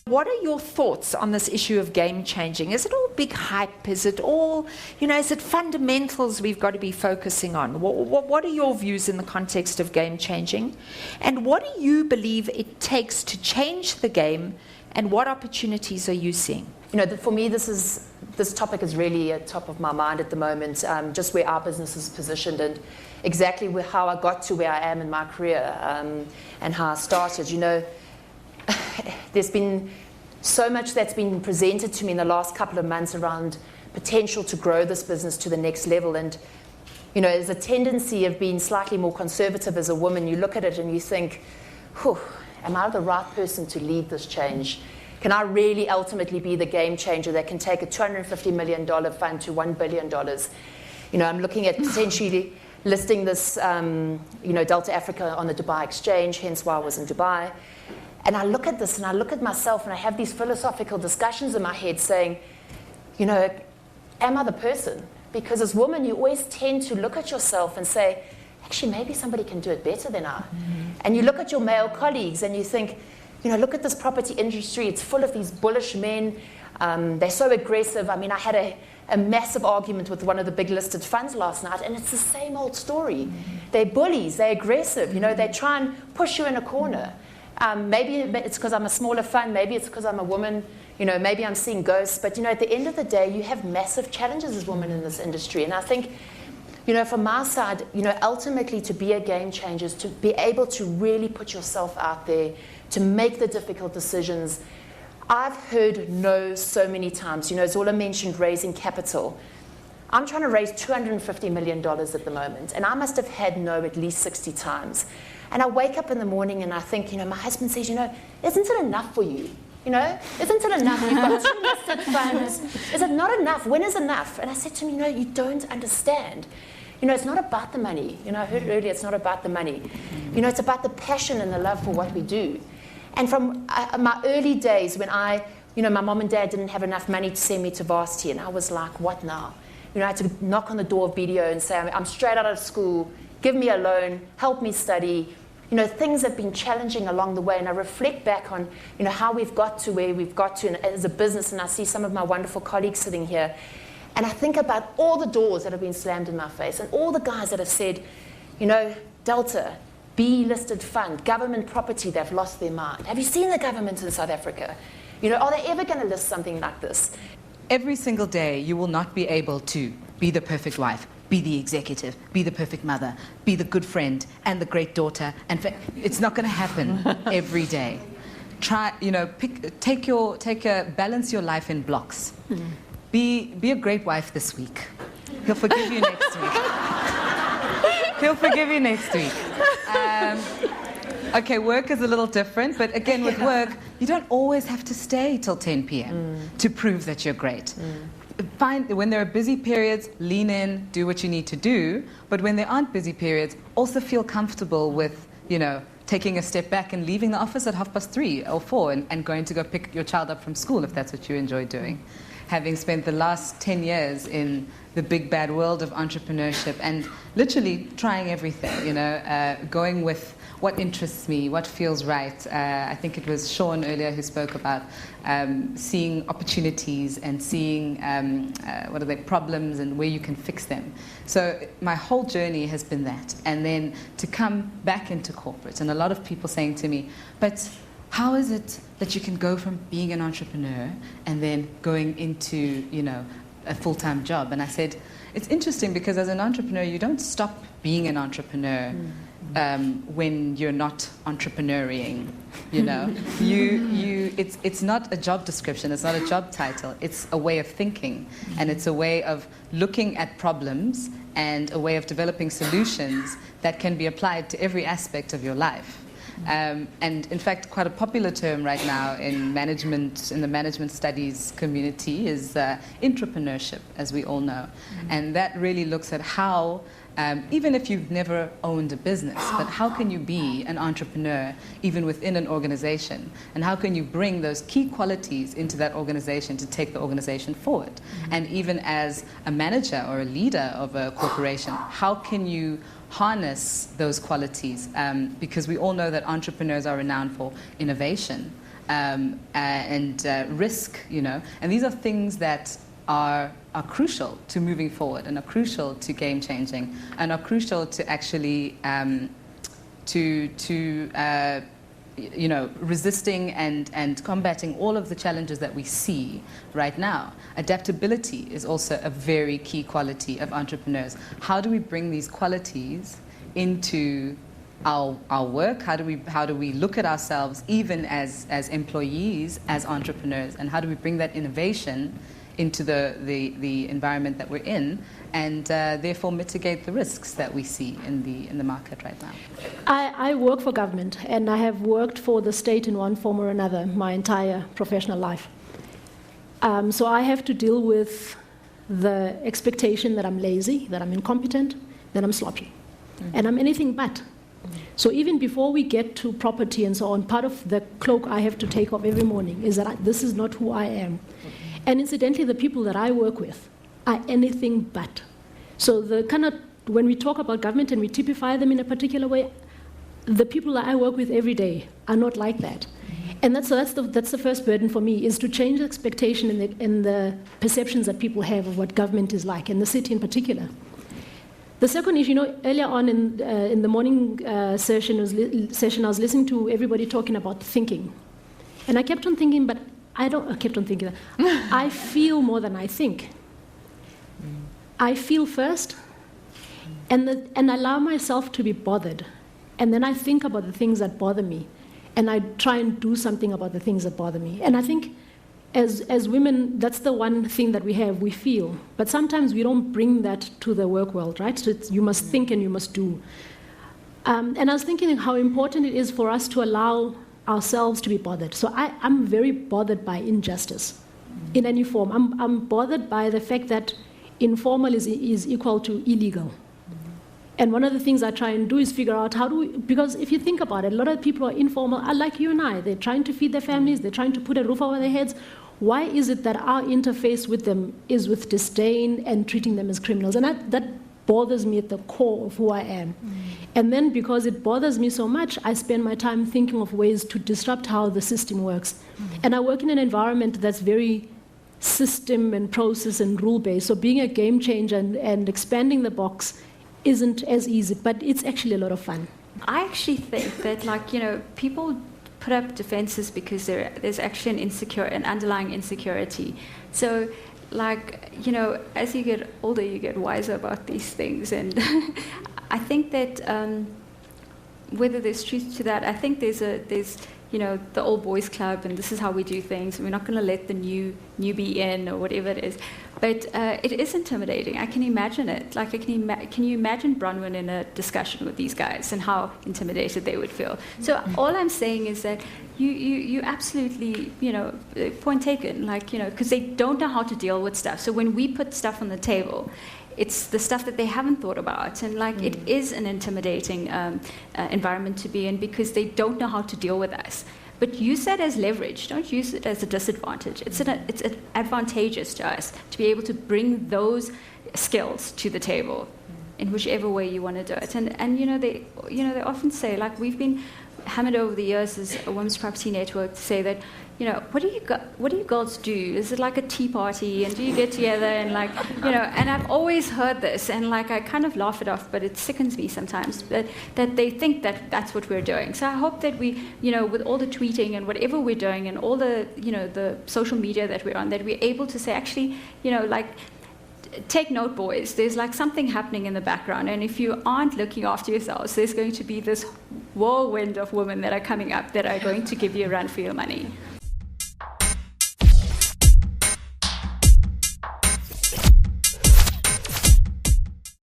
What are your thoughts on this issue of game changing? Is it all big hype? Is it all, is it fundamentals we've got to be focusing on? What are your views in the context of game changing? And what do you believe it takes to change the game, and what opportunities are you seeing? For me, this topic is really at top of my mind at the moment, just where our business is positioned and exactly how I got to where I am in my career, and how I started. There's been so much that's been presented to me in the last couple of months around potential to grow this business to the next level. And, there's a tendency of being slightly more conservative as a woman. You look at it and you think, am I the right person to lead this change? Can I really ultimately be the game changer that can take a $250 million fund to $1 billion? I'm looking at potentially listing this, Delta Africa on the Dubai Exchange, hence why I was in Dubai. And I look at this and I look at myself and I have these philosophical discussions in my head saying, am I the person? Because as women, you always tend to look at yourself and say, actually, maybe somebody can do it better than I. Mm-hmm. And you look at your male colleagues and you think, look at this property industry. It's full of these bullish men. They're so aggressive. I mean, I had a massive argument with one of the big listed funds last night, and it's the same old story. Mm-hmm. They're bullies. They're aggressive. They try and push you in a corner. Maybe it's because I'm a smaller fund. Maybe it's because I'm a woman. Maybe I'm seeing ghosts. But, at the end of the day, you have massive challenges as women in this industry. And I think, from my side, ultimately to be a game changer is to be able to really put yourself out there, to make the difficult decisions. I've heard no so many times. Zola mentioned raising capital. I'm trying to raise $250 million at the moment, and I must have had no at least 60 times. And I wake up in the morning and I think, my husband says, isn't it enough for you? Isn't it enough? You've got 2 listed funds. Is it not enough? When is enough? And I said to him, you don't understand. It's not about the money. I heard earlier, it's not about the money. It's about the passion and the love for what we do. And from my early days when my mom and dad didn't have enough money to send me to varsity, and I was like, what now? I had to knock on the door of BDO and say, I'm straight out of school, give me a loan, help me study. Things have been challenging along the way, and I reflect back on, how we've got to where we've got to as a business, and I see some of my wonderful colleagues sitting here, and I think about all the doors that have been slammed in my face, and all the guys that have said, Delta, B-listed fund, government property, they've lost their mind. Have you seen the government in South Africa? Are they ever going to list something like this? Every single day, you will not be able to be the perfect wife, be the executive, be the perfect mother, be the good friend and the great daughter. And it's not going to happen every day. Try, balance your life in blocks. Mm. Be a great wife this week. He'll forgive you next week. He'll forgive you next week. Okay, work is a little different, but again, with work, you don't always have to stay till 10 p.m. to prove that you're great. When there are busy periods, lean in, do what you need to do. But when there aren't busy periods, also feel comfortable with, taking a step back and leaving the office at 3:30 or 4 and going to go pick your child up from school if that's what you enjoy doing. Having spent the last 10 years in the big bad world of entrepreneurship and literally trying everything, going with what interests me, what feels right. I think it was Sean earlier who spoke about seeing opportunities and seeing problems and where you can fix them. So my whole journey has been that. And then to come back into corporate, and a lot of people saying to me, but how is it that you can go from being an entrepreneur and then going into, a full-time job? And I said, it's interesting because as an entrepreneur, you don't stop being an entrepreneur when you're not entrepreneuring, it's not a job description, it's not a job title, it's a way of thinking, and it's a way of looking at problems and a way of developing solutions that can be applied to every aspect of your life. And in fact, quite a popular term right now in the management studies community is intrapreneurship, as we all know. And that really looks at how, even if you've never owned a business, but how can you be an entrepreneur even within an organization? And how can you bring those key qualities into that organization to take the organization forward? And even as a manager or a leader of a corporation, how can you harness those qualities, because we all know that entrepreneurs are renowned for innovation, and risk, you know. And these are things that are crucial to moving forward and are crucial to game changing and are crucial to actually you know, resisting and combating all of the challenges that we see right now. Adaptability is also a very key quality of entrepreneurs. How do we bring these qualities into our work? How do we look at ourselves even as employees, as entrepreneurs, and how do we bring that innovation into the environment that we're in, and therefore mitigate the risks that we see in the market right now? I work for government, and I have worked for the state in one form or another my entire professional life. So I have to deal with the expectation that I'm lazy, that I'm incompetent, that I'm sloppy. And I'm anything but. So even before we get to property and so on, part of the cloak I have to take off every morning is that this is not who I am. And incidentally, the people that I work with are anything but. So the kind of, when we talk about government and we typify them in a particular way, the people that I work with every day are not like that. And that's the first burden for me, is to change the expectation in the perceptions that people have of what government is like, and the city in particular. The second issue, you know, earlier on in the morning session, I was listening to everybody talking about thinking. And I kept on thinking, but I kept on thinking that I feel more than I think. I feel first, and allow myself to be bothered. And then I think about the things that bother me, and I try and do something about the things that bother me. And I think as women, that's the one thing that we have, we feel. But sometimes we don't bring that to the work world, right? So you must think and you must do. And I was thinking how important it is for us to allow ourselves to be bothered. So I'm very bothered by injustice in any form. I'm bothered by the fact that informal is equal to illegal. And one of the things I try and do is figure out because if you think about it, a lot of people are informal, are like you and I. They're trying to feed their families, they're trying to put a roof over their heads. Why is it that our interface with them is with disdain and treating them as criminals? And that bothers me at the core of who I am. And then because it bothers me so much, I spend my time thinking of ways to disrupt how the system works. And I work in an environment that's very system and process and rule-based. So being a game changer and expanding the box isn't as easy, but it's actually a lot of fun. I actually think that, like, you know, people put up defenses because there's actually an underlying insecurity. So, like, you know, as you get older, you get wiser about these things. And I think that whether there's truth to that, I think there's you know, the old boys club, and this is how we do things, and we're not going to let the newbie in or whatever it is. But it is intimidating. I can imagine it. Like, can you imagine Bronwyn in a discussion with these guys and how intimidated they would feel? So all I'm saying is that you absolutely, you know, point taken. Like, you know, because they don't know how to deal with stuff. So when we put stuff on the table, it's the stuff that they haven't thought about. And, like, it is an intimidating environment to be in because they don't know how to deal with us. But use that as leverage. Don't use it as a disadvantage. It's advantageous to us to be able to bring those skills to the table in whichever way you want to do it. And you know, they often say, like, we've been hammered over the years as a women's property network to say that, you know, what do you girls do? Is it like a tea party, and do you get together and, like, you know? And I've always heard this, and, like, I kind of laugh it off, but it sickens me sometimes that they think that that's what we're doing. So I hope that we, you know, with all the tweeting and whatever we're doing and all the, you know, the social media that we're on, that we're able to say, actually, you know, like, take note, boys, there's, like, something happening in the background, and if you aren't looking after yourselves, there's going to be this whirlwind of women that are coming up that are going to give you a run for your money.